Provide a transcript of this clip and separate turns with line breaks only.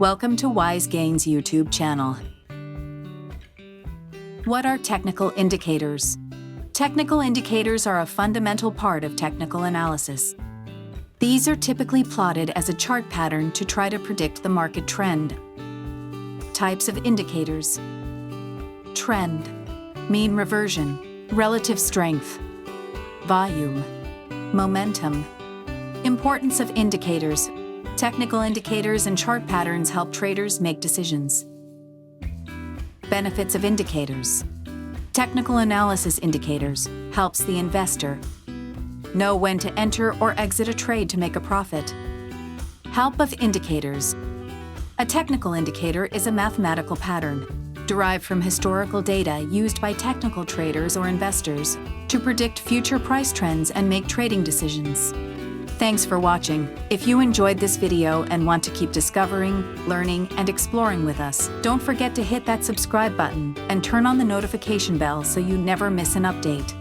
Welcome to Wise Gains YouTube channel. What are technical indicators? Technical indicators are a fundamental part of technical analysis. These are typically plotted as a chart pattern to try to predict the market trend. Types of indicators: trend, mean reversion, relative strength, volume, momentum. Importance of indicators. Technical indicators and chart patterns help traders make decisions. Benefits of indicators. Technical analysis indicators helps the investor know when to enter or exit a trade to make a profit. Help of indicators. A technical indicator is a mathematical pattern derived from historical data used by technical traders or investors to predict future price trends and make trading decisions. Thanks for watching. If you enjoyed this video and want to keep discovering, learning, and exploring with us, don't forget to hit that subscribe button and turn on the notification bell so you never miss an update.